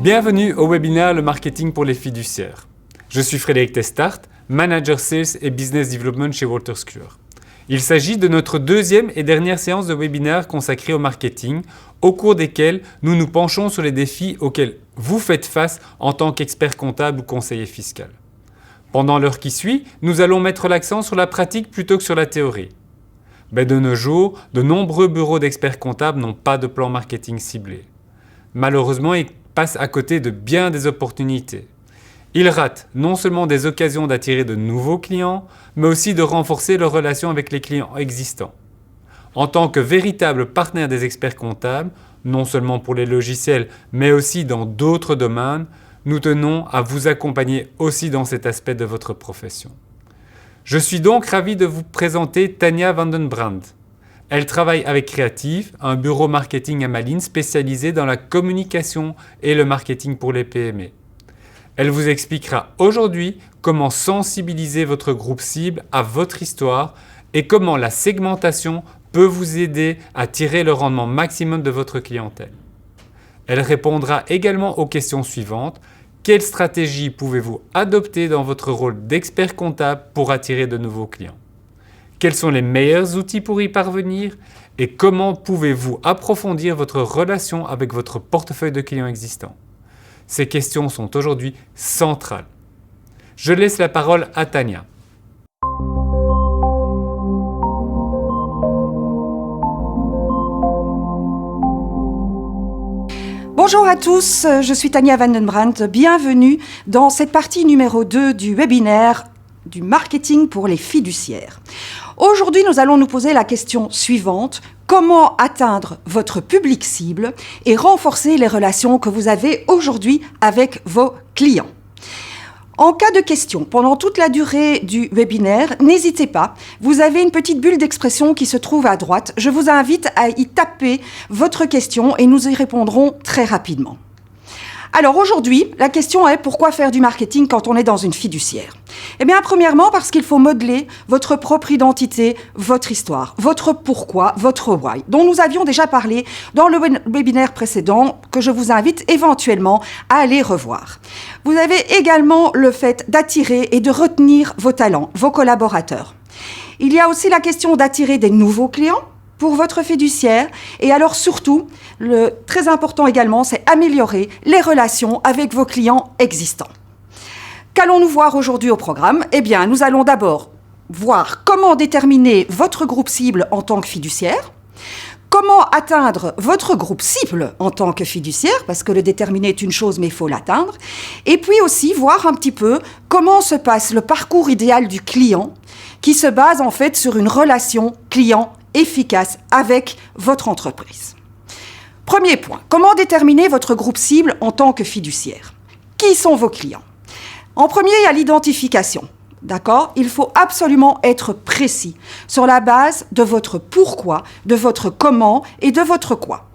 Bienvenue au webinaire Le marketing pour les fiduciaires. Je suis Frédéric Testart, Manager Sales et Business Development chez Wolters Kluwer. Il s'agit de notre deuxième et dernière séance de webinaire consacrée au marketing, au cours desquels nous nous penchons sur les défis auxquels vous faites face en tant qu'expert comptable ou conseiller fiscal. Pendant l'heure qui suit, nous allons mettre l'accent sur la pratique plutôt que sur la théorie. Mais de nos jours, de nombreux bureaux d'experts comptables n'ont pas de plan marketing ciblé. Malheureusement, ils passent à côté de bien des opportunités. Ils ratent non seulement des occasions d'attirer de nouveaux clients, mais aussi de renforcer leurs relations avec les clients existants. En tant que véritable partenaire des experts comptables, non seulement pour les logiciels, mais aussi dans d'autres domaines, nous tenons à vous accompagner aussi dans cet aspect de votre profession. Je suis donc ravi de vous présenter Tania van den Brand. Elle travaille avec Creative, un bureau marketing à Malines spécialisé dans la communication et le marketing pour les PME. Elle vous expliquera aujourd'hui comment sensibiliser votre groupe cible à votre histoire et comment la segmentation peut vous aider à tirer le rendement maximum de votre clientèle. Elle répondra également aux questions suivantes. Quelle stratégie pouvez-vous adopter dans votre rôle d'expert comptable pour attirer de nouveaux clients? Quels sont les meilleurs outils pour y parvenir? Et comment pouvez-vous approfondir votre relation avec votre portefeuille de clients existants? Ces questions sont aujourd'hui centrales. Je laisse la parole à Tania. Bonjour à tous, je suis Tania van den Brand. Bienvenue dans cette partie numéro 2 du webinaire du marketing pour les fiduciaires. Aujourd'hui, nous allons nous poser la question suivante. Comment atteindre votre public cible et renforcer les relations que vous avez aujourd'hui avec vos clients? En cas de question, pendant toute la durée du webinaire, n'hésitez pas, vous avez une petite bulle d'expression qui se trouve à droite. Je vous invite à y taper votre question et nous y répondrons très rapidement. Alors aujourd'hui, la question est pourquoi faire du marketing quand on est dans une fiduciaire? Eh bien, premièrement, parce qu'il faut modeler votre propre identité, votre histoire, votre pourquoi, votre why, dont nous avions déjà parlé dans le webinaire précédent, que je vous invite éventuellement à aller revoir. Vous avez également le fait d'attirer et de retenir vos talents, vos collaborateurs. Il y a aussi la question d'attirer des nouveaux clients pour votre fiduciaire. Et alors surtout, le très important également, c'est améliorer les relations avec vos clients existants. Qu'allons-nous voir aujourd'hui au programme? Eh bien, nous allons d'abord voir comment déterminer votre groupe cible en tant que fiduciaire, comment atteindre votre groupe cible en tant que fiduciaire, parce que le déterminer est une chose, mais il faut l'atteindre, et puis aussi voir un petit peu comment se passe le parcours idéal du client, qui se base en fait sur une relation client efficace avec votre entreprise. Premier point, comment déterminer votre groupe cible en tant que fiduciaire? Qui sont vos clients? En premier, il y a l'identification. D'accord? Il faut absolument être précis sur la base de votre pourquoi, de votre comment et de votre quoi.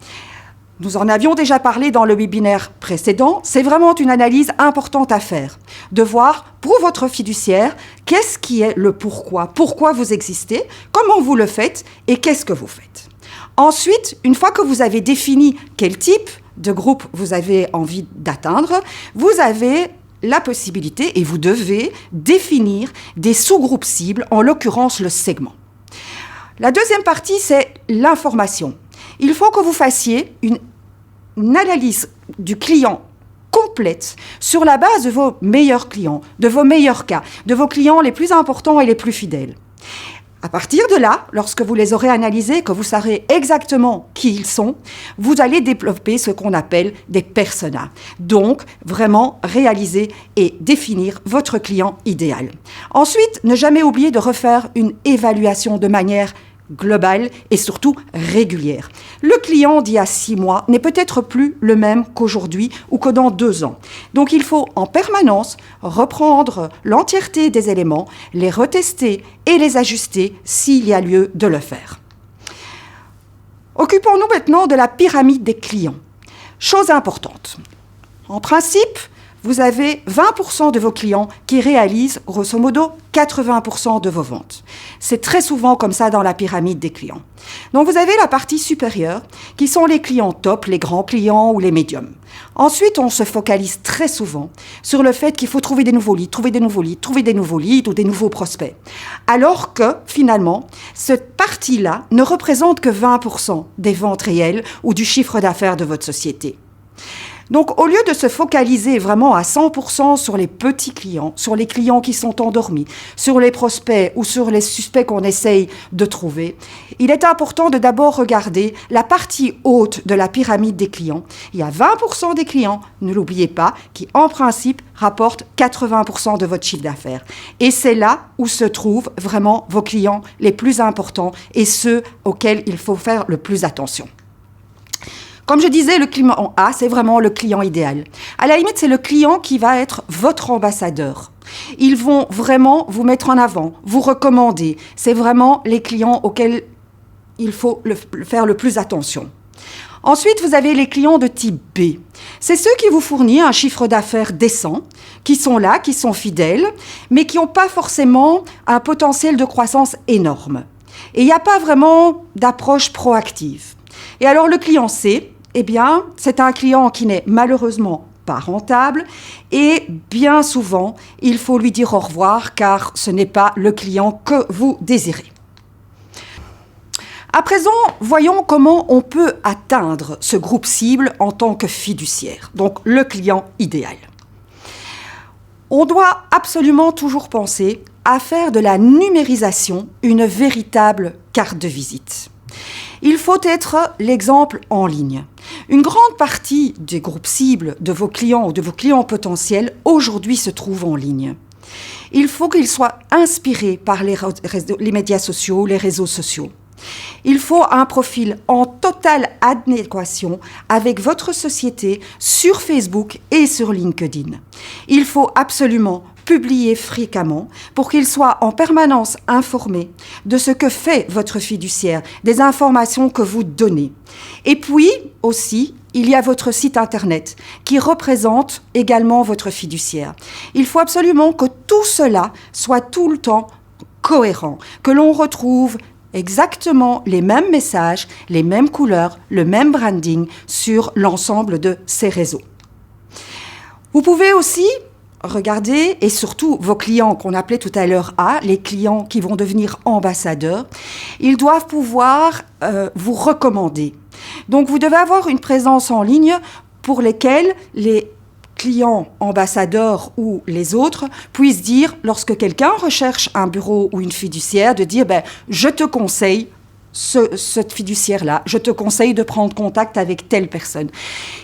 Nous en avions déjà parlé dans le webinaire précédent. C'est vraiment une analyse importante à faire, de voir pour votre fiduciaire qu'est-ce qui est le pourquoi vous existez, comment vous le faites et qu'est-ce que vous faites. Ensuite, une fois que vous avez défini quel type de groupe vous avez envie d'atteindre, vous avez la possibilité et vous devez définir des sous-groupes cibles, en l'occurrence le segment. La deuxième partie, c'est l'information. Il faut que vous fassiez une analyse du client complète sur la base de vos meilleurs clients, de vos meilleurs cas, de vos clients les plus importants et les plus fidèles. À partir de là, lorsque vous les aurez analysés, que vous saurez exactement qui ils sont, vous allez développer ce qu'on appelle des personas. Donc, vraiment réaliser et définir votre client idéal. Ensuite, ne jamais oublier de refaire une évaluation de manière globale et surtout régulière. Le client d'il y a 6 mois n'est peut-être plus le même qu'aujourd'hui ou que dans 2 ans. Donc il faut en permanence reprendre l'entièreté des éléments, les retester et les ajuster s'il y a lieu de le faire. Occupons-nous maintenant de la pyramide des clients. Chose importante. En principe, vous avez 20% de vos clients qui réalisent, grosso modo, 80% de vos ventes. C'est très souvent comme ça dans la pyramide des clients. Donc vous avez la partie supérieure, qui sont les clients top, les grands clients ou les médiums. Ensuite, on se focalise très souvent sur le fait qu'il faut trouver des nouveaux leads, trouver des nouveaux leads ou des nouveaux prospects. Alors que, finalement, cette partie-là ne représente que 20% des ventes réelles ou du chiffre d'affaires de votre société. Donc, au lieu de se focaliser vraiment à 100% sur les petits clients, sur les clients qui sont endormis, sur les prospects ou sur les suspects qu'on essaye de trouver, il est important de d'abord regarder la partie haute de la pyramide des clients. Il y a 20% des clients, ne l'oubliez pas, qui en principe rapportent 80% de votre chiffre d'affaires. Et c'est là où se trouvent vraiment vos clients les plus importants et ceux auxquels il faut faire le plus attention. Comme je disais, le client A, c'est vraiment le client idéal. À la limite, c'est le client qui va être votre ambassadeur. Ils vont vraiment vous mettre en avant, vous recommander. C'est vraiment les clients auxquels il faut faire le plus attention. Ensuite, vous avez les clients de type B. C'est ceux qui vous fournissent un chiffre d'affaires décent, qui sont là, qui sont fidèles, mais qui n'ont pas forcément un potentiel de croissance énorme. Et il n'y a pas vraiment d'approche proactive. Et alors, le client C, eh bien, c'est un client qui n'est malheureusement pas rentable et bien souvent, il faut lui dire au revoir car ce n'est pas le client que vous désirez. À présent, voyons comment on peut atteindre ce groupe cible en tant que fiduciaire, donc le client idéal. On doit absolument toujours penser à faire de la numérisation une véritable carte de visite. Il faut être l'exemple en ligne. Une grande partie des groupes cibles de vos clients ou de vos clients potentiels aujourd'hui se trouvent en ligne. Il faut qu'ils soient inspirés par les médias sociaux, les réseaux sociaux. Il faut un profil en totale adéquation avec votre société sur Facebook et sur LinkedIn. Il faut absolument publier fréquemment pour qu'il soit en permanence informé de ce que fait votre fiduciaire, des informations que vous donnez. Et puis aussi, il y a votre site internet qui représente également votre fiduciaire. Il faut absolument que tout cela soit tout le temps cohérent, que l'on retrouve exactement les mêmes messages, les mêmes couleurs, le même branding sur l'ensemble de ces réseaux. Vous pouvez aussi regarder, et surtout vos clients qu'on appelait tout à l'heure A, les clients qui vont devenir ambassadeurs, ils doivent pouvoir vous recommander. Donc vous devez avoir une présence en ligne pour lesquelles les clients ambassadeurs ou les autres puissent dire, lorsque quelqu'un recherche un bureau ou une fiduciaire, de dire je te conseille cette fiduciaire-là, je te conseille de prendre contact avec telle personne.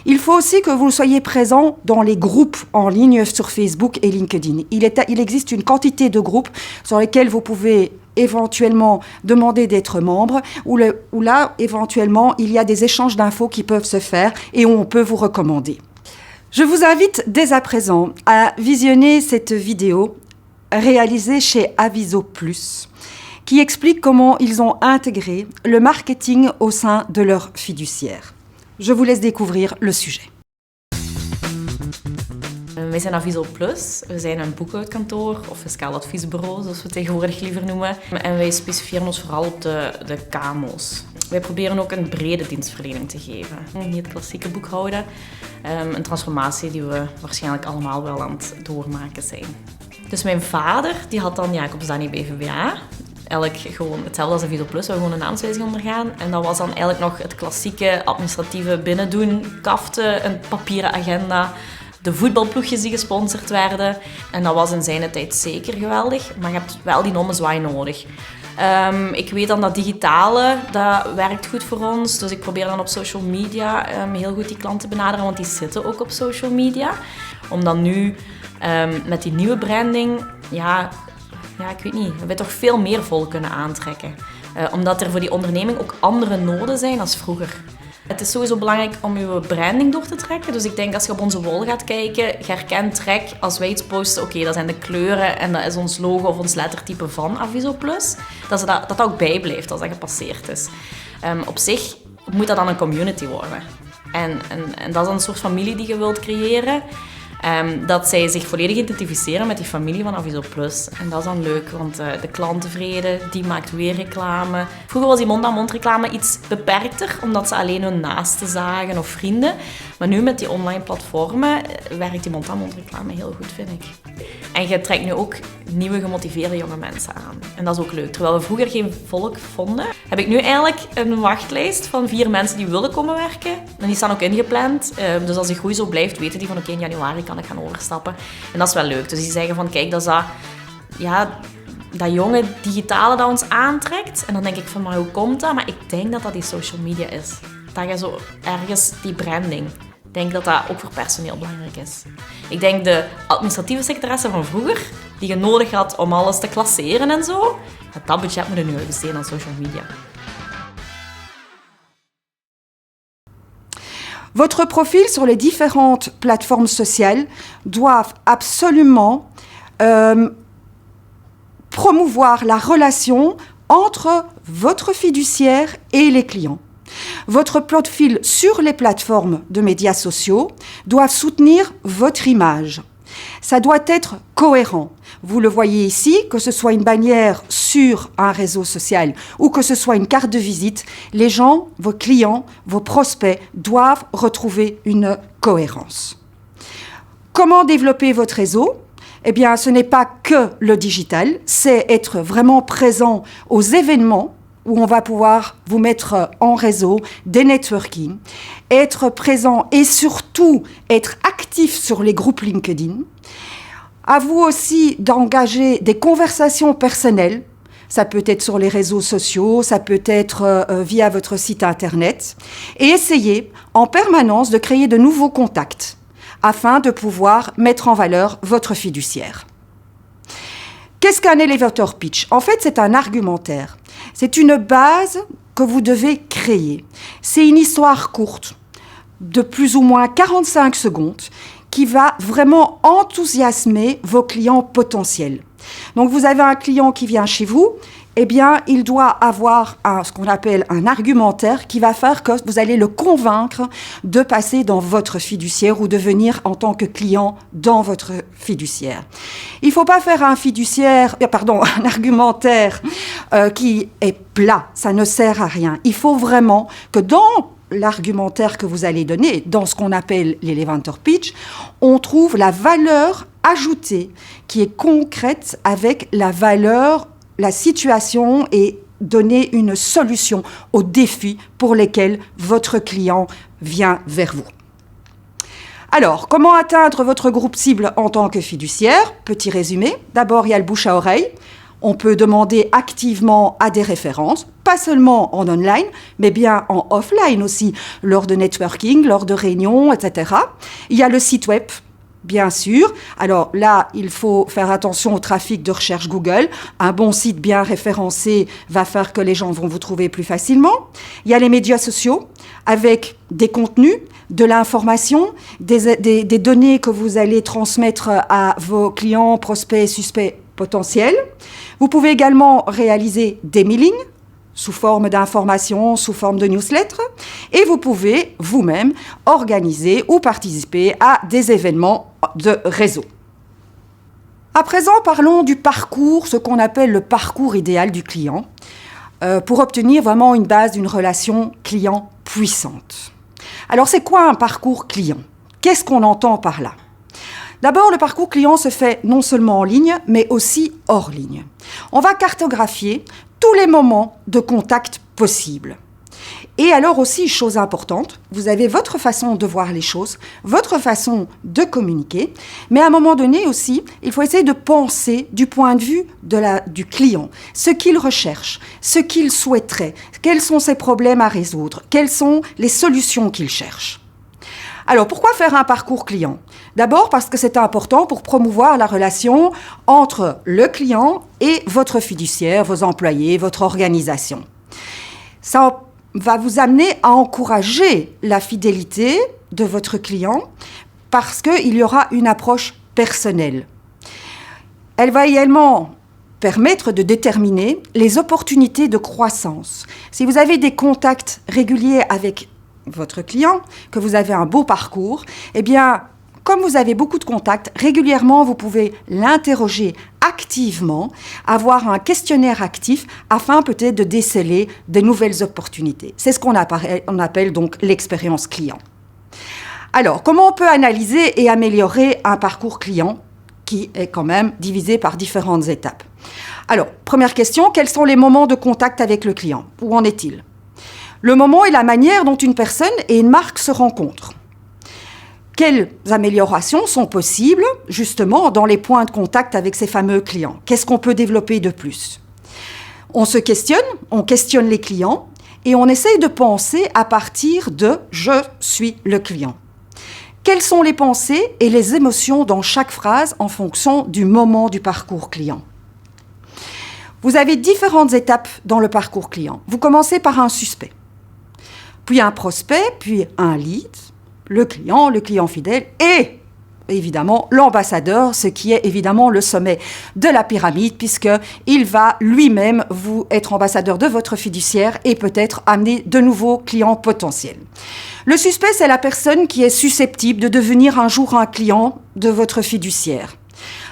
Il faut aussi que vous soyez présent dans les groupes en ligne sur Facebook et LinkedIn. Il existe une quantité de groupes sur lesquels vous pouvez éventuellement demander d'être membre, où là, éventuellement, il y a des échanges d'infos qui peuvent se faire et où on peut vous recommander. Je vous invite dès à présent à visionner cette vidéo réalisée chez Aviso Plus, qui explique comment ils ont intégré le marketing au sein de leur fiduciaire. Je vous laisse découvrir le sujet. Wij zijn Aviso Plus. We zijn een boekhoudkantoor of fiscaal adviesbureau, zoals we het tegenwoordig liever noemen. En wij specifieren ons vooral op de KMO's. Wij proberen ook een brede dienstverlening te geven. Niet het klassieke boekhouden. Een transformatie die we waarschijnlijk allemaal wel aan het doormaken zijn. Dus mijn vader die had dan Jacobs Dani BVBA. Eigenlijk gewoon hetzelfde als Aviso Plus, we gewoon een naamswijziging ondergaan. En dat was dan eigenlijk nog het klassieke administratieve binnendoen. Kaften, een papieren agenda, de voetbalploegjes die gesponsord werden. En dat was in zijn tijd zeker geweldig, maar je hebt wel die ommezwaai nodig. Ik weet dan dat digitale, dat werkt goed voor ons. Dus ik probeer dan op social media heel goed die klanten te benaderen, want die zitten ook op social media. Om dan nu met die nieuwe branding, ja, ik weet niet, we hebben toch veel meer volk kunnen aantrekken. Omdat er voor die onderneming ook andere noden zijn dan vroeger. Het is sowieso belangrijk om je branding door te trekken. Dus ik denk als je op onze wall gaat kijken, je herkent Trek als wij iets posten. Oké, dat zijn de kleuren en dat is ons logo of ons lettertype van Aviso Plus. Dat ook bijblijft als dat gepasseerd is. Op zich moet dat dan een community worden. En dat is dan een soort familie die je wilt creëren. dat zij zich volledig identificeren met die familie van Aviso Plus. En dat is dan leuk, want de klant tevreden, die maakt weer reclame. Vroeger was die mond-aan-mond reclame iets beperkter, omdat ze alleen hun naasten zagen of vrienden. Maar nu met die online platformen werkt die mond-aan-mond reclame heel goed, vind ik. En je trekt nu ook nieuwe gemotiveerde jonge mensen aan. En dat is ook leuk. Terwijl we vroeger geen volk vonden, heb ik nu eigenlijk een wachtlijst van 4 mensen die willen komen werken. En die staan ook ingepland. Dus als die groei zo blijft, weten die van oké, in januari kan ik gaan overstappen. En dat is wel leuk. Dus die zeggen van kijk, dat is dat jonge digitale dat ons aantrekt. En dan denk ik van maar hoe komt dat? Maar ik denk dat dat die social media is. Dat je zo ergens die branding. Ik denk dat dat ook voor personeel belangrijk is. Ik denk de administratieve secretaresse van vroeger, die je nodig had om alles te klasseren en zo, dat budget moet je nu besteden aan social media. Votre profil sur les différentes plateformes sociales doivent absolument promouvoir la relation entre votre fiduciaire et les clients. Votre profil sur les plateformes de médias sociaux doit soutenir votre image. Ça doit être cohérent. Vous le voyez ici, que ce soit une bannière sur un réseau social ou que ce soit une carte de visite, les gens, vos clients, vos prospects doivent retrouver une cohérence. Comment développer votre réseau ? Eh bien, ce n'est pas que le digital, c'est être vraiment présent aux événements où on va pouvoir vous mettre en réseau, des networking, être présent et surtout être actif sur les groupes LinkedIn. À vous aussi d'engager des conversations personnelles. Ça peut être sur les réseaux sociaux, ça peut être via votre site internet. Et essayez en permanence de créer de nouveaux contacts afin de pouvoir mettre en valeur votre fiduciaire. Qu'est-ce qu'un elevator pitch ? En fait, c'est un argumentaire. C'est une base que vous devez créer. C'est une histoire courte de plus ou moins 45 secondes qui va vraiment enthousiasmer vos clients potentiels. Donc, vous avez un client qui vient chez vous, eh bien, il doit avoir ce qu'on appelle un argumentaire qui va faire que vous allez le convaincre de passer dans votre fiduciaire ou de venir en tant que client dans votre fiduciaire. Il ne faut pas faire un argumentaire qui est plat, ça ne sert à rien. Il faut vraiment que dans l'argumentaire que vous allez donner, dans ce qu'on appelle l'elevator pitch, on trouve la valeur ajoutée qui est concrète avec la situation et donner une solution aux défis pour lesquels votre client vient vers vous. Alors, comment atteindre votre groupe cible en tant que fiduciaire ? Petit résumé. D'abord, il y a le bouche à oreille. On peut demander activement à des références, pas seulement en online, mais bien en offline aussi, lors de networking, lors de réunions, etc. Il y a le site web, bien sûr. Alors là, il faut faire attention au trafic de recherche Google. Un bon site bien référencé va faire que les gens vont vous trouver plus facilement. Il y a les médias sociaux avec des contenus, de l'information, des données que vous allez transmettre à vos clients, prospects, suspects potentiels. Vous pouvez également réaliser des mailings sous forme d'informations, sous forme de newsletters, et vous pouvez vous-même organiser ou participer à des événements de réseau. À présent, parlons du parcours, ce qu'on appelle le parcours idéal du client, pour obtenir vraiment une base d'une relation client puissante. Alors, c'est quoi un parcours client ? Qu'est-ce qu'on entend par là ? D'abord, le parcours client se fait non seulement en ligne, mais aussi hors ligne. On va cartographier tous les moments de contact possibles. Et alors aussi, chose importante, vous avez votre façon de voir les choses, votre façon de communiquer, mais à un moment donné aussi, il faut essayer de penser du point de vue du client, ce qu'il recherche, ce qu'il souhaiterait, quels sont ses problèmes à résoudre, quelles sont les solutions qu'il cherche. Alors, pourquoi faire un parcours client ? D'abord parce que c'est important pour promouvoir la relation entre le client et votre fiduciaire, vos employés, votre organisation. Ça va vous amener à encourager la fidélité de votre client parce qu'il y aura une approche personnelle. Elle va également permettre de déterminer les opportunités de croissance. Si vous avez des contacts réguliers avec votre client, que vous avez un beau parcours, eh bien, comme vous avez beaucoup de contacts, régulièrement, vous pouvez l'interroger activement, avoir un questionnaire actif afin peut-être de déceler de nouvelles opportunités. C'est ce qu'on appelle donc l'expérience client. Alors, comment on peut analyser et améliorer un parcours client qui est quand même divisé par différentes étapes? Alors, première question, quels sont les moments de contact avec le client? Où en est-il? Le moment et la manière dont une personne et une marque se rencontrent. Quelles améliorations sont possibles, justement, dans les points de contact avec ces fameux clients? Qu'est-ce qu'on peut développer de plus? On se questionne, on questionne les clients et on essaye de penser à partir de « je suis le client ». Quelles sont les pensées et les émotions dans chaque phrase en fonction du moment du parcours client? Vous avez différentes étapes dans le parcours client. Vous commencez par un suspect, puis un prospect, puis un lead, le client fidèle et évidemment l'ambassadeur, ce qui est évidemment le sommet de la pyramide puisqu'il va lui-même vous être ambassadeur de votre fiduciaire et peut-être amener de nouveaux clients potentiels. Le suspect, c'est la personne qui est susceptible de devenir un jour un client de votre fiduciaire.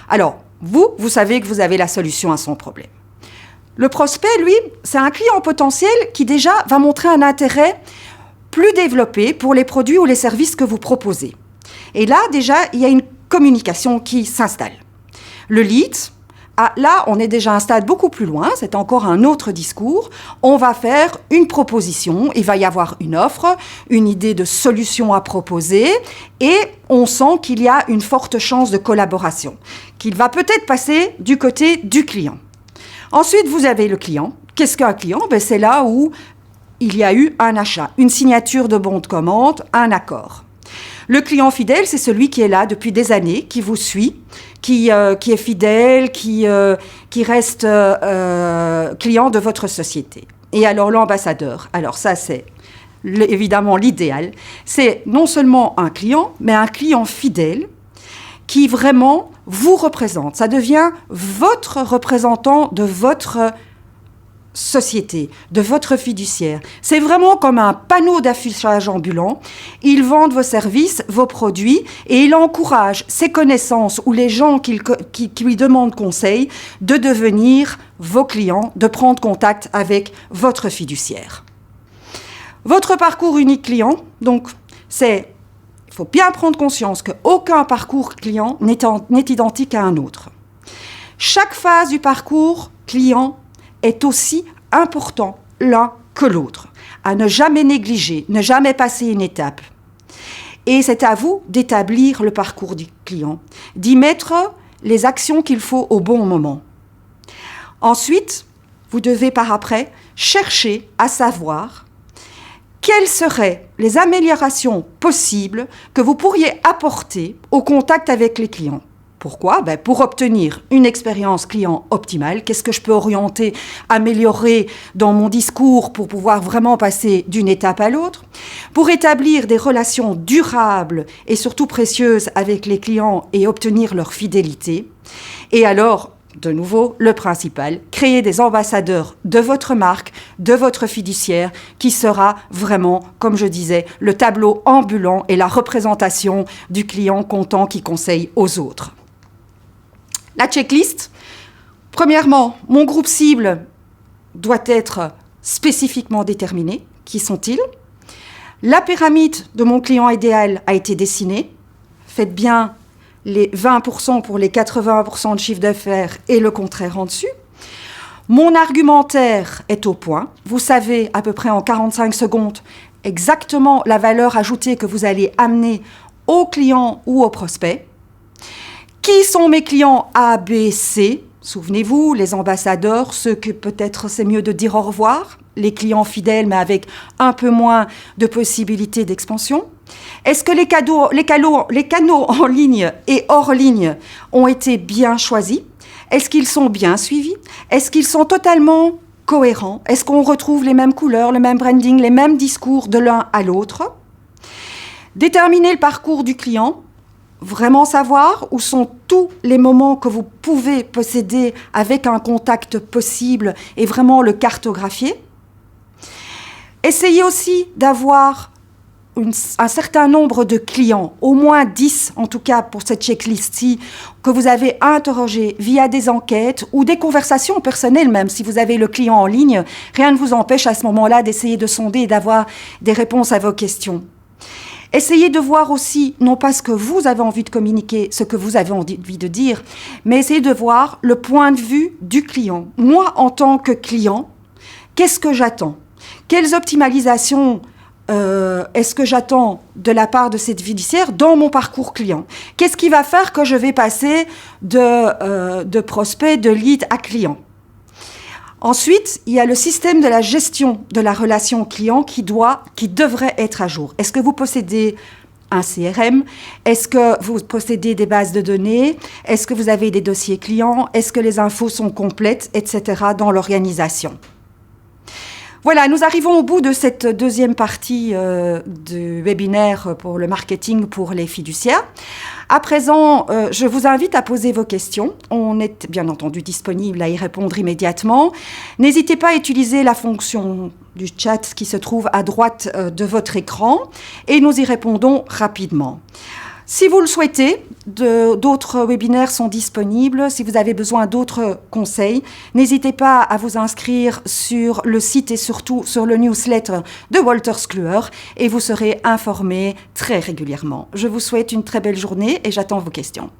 Alors, vous savez que vous avez la solution à son problème. Le prospect, lui, c'est un client potentiel qui déjà va montrer un intérêt plus développé pour les produits ou les services que vous proposez. Et là, déjà, il y a une communication qui s'installe. Le lead, là, on est déjà à un stade beaucoup plus loin, c'est encore un autre discours. On va faire une proposition, il va y avoir une offre, une idée de solution à proposer, et on sent qu'il y a une forte chance de collaboration, qu'il va peut-être passer du côté du client. Ensuite, vous avez le client. Qu'est-ce qu'un client? C'est là où il y a eu un achat, une signature de bon de commande, un accord. Le client fidèle, c'est celui qui est là depuis des années, qui vous suit, qui est fidèle, qui reste client de votre société. Et alors l'ambassadeur, alors ça c'est évidemment l'idéal, c'est non seulement un client, mais un client fidèle qui vraiment vous représente. Ça devient votre représentant de votre société, de votre fiduciaire. C'est vraiment comme un panneau d'affichage ambulant. Ils vendent vos services, vos produits, et il encourage ses connaissances ou les gens qui lui demandent conseil de devenir vos clients, de prendre contact avec votre fiduciaire. Votre parcours unique client, donc, il faut bien prendre conscience qu'aucun parcours client n'est identique à un autre. Chaque phase du parcours client est aussi important l'un que l'autre, à ne jamais négliger, ne jamais passer une étape. Et c'est à vous d'établir le parcours du client, d'y mettre les actions qu'il faut au bon moment. Ensuite, vous devez par après chercher à savoir quelles seraient les améliorations possibles que vous pourriez apporter au contact avec les clients. Pourquoi? Pour obtenir une expérience client optimale, qu'est-ce que je peux orienter, améliorer dans mon discours pour pouvoir vraiment passer d'une étape à l'autre? Pour établir des relations durables et surtout précieuses avec les clients et obtenir leur fidélité. Et alors, de nouveau, le principal, créer des ambassadeurs de votre marque, de votre fiduciaire, qui sera vraiment, comme je disais, le tableau ambulant et la représentation du client content qui conseille aux autres. La checklist. Premièrement, mon groupe cible doit être spécifiquement déterminé. Qui sont-ils? La pyramide de mon client idéal a été dessinée. Faites bien les 20% pour les 80% de chiffre d'affaires et le contraire en dessus. Mon argumentaire est au point. Vous savez à peu près en 45 secondes exactement la valeur ajoutée que vous allez amener au client ou au prospect. Qui sont mes clients A, B, C? Souvenez-vous, les ambassadeurs, ceux que peut-être c'est mieux de dire au revoir, les clients fidèles mais avec un peu moins de possibilités d'expansion. Est-ce que les canaux en ligne et hors ligne ont été bien choisis? Est-ce qu'ils sont bien suivis? Est-ce qu'ils sont totalement cohérents? Est-ce qu'on retrouve les mêmes couleurs, le même branding, les mêmes discours de l'un à l'autre? Déterminer le parcours du client. Vraiment savoir où sont tous les moments que vous pouvez posséder avec un contact possible et vraiment le cartographier. Essayez aussi d'avoir un certain nombre de clients, au moins 10 en tout cas pour cette checklist-ci, que vous avez interrogés via des enquêtes ou des conversations personnelles même. Si vous avez le client en ligne, rien ne vous empêche à ce moment-là d'essayer de sonder et d'avoir des réponses à vos questions. Essayez de voir aussi, non pas ce que vous avez envie de communiquer, ce que vous avez envie de dire, mais essayez de voir le point de vue du client. Moi, en tant que client, qu'est-ce que j'attends ? Quelles optimalisations est-ce que j'attends de la part de cette fiduciaire dans mon parcours client ? Qu'est-ce qui va faire que je vais passer de prospect, de lead à client ? Ensuite, il y a le système de la gestion de la relation client qui devrait être à jour. Est-ce que vous possédez un CRM ? Est-ce que vous possédez des bases de données ? Est-ce que vous avez des dossiers clients ? Est-ce que les infos sont complètes, etc. dans l'organisation ? Voilà, nous arrivons au bout de cette deuxième partie du webinaire pour le marketing pour les fiduciaires. À présent, je vous invite à poser vos questions. On est bien entendu disponible à y répondre immédiatement. N'hésitez pas à utiliser la fonction du chat qui se trouve à droite de votre écran et nous y répondons rapidement. Si vous le souhaitez, d'autres webinaires sont disponibles. Si vous avez besoin d'autres conseils, n'hésitez pas à vous inscrire sur le site et surtout sur le newsletter de Wolters Kluwer et vous serez informé très régulièrement. Je vous souhaite une très belle journée et j'attends vos questions.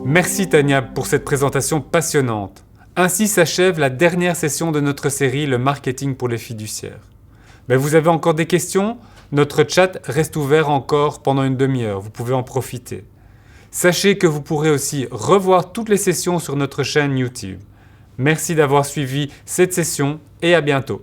Merci Tania pour cette présentation passionnante. Ainsi s'achève la dernière session de notre série Le marketing pour les fiduciaires. Mais vous avez encore des questions ? Notre chat reste ouvert encore pendant une demi-heure, vous pouvez en profiter. Sachez que vous pourrez aussi revoir toutes les sessions sur notre chaîne YouTube. Merci d'avoir suivi cette session et à bientôt.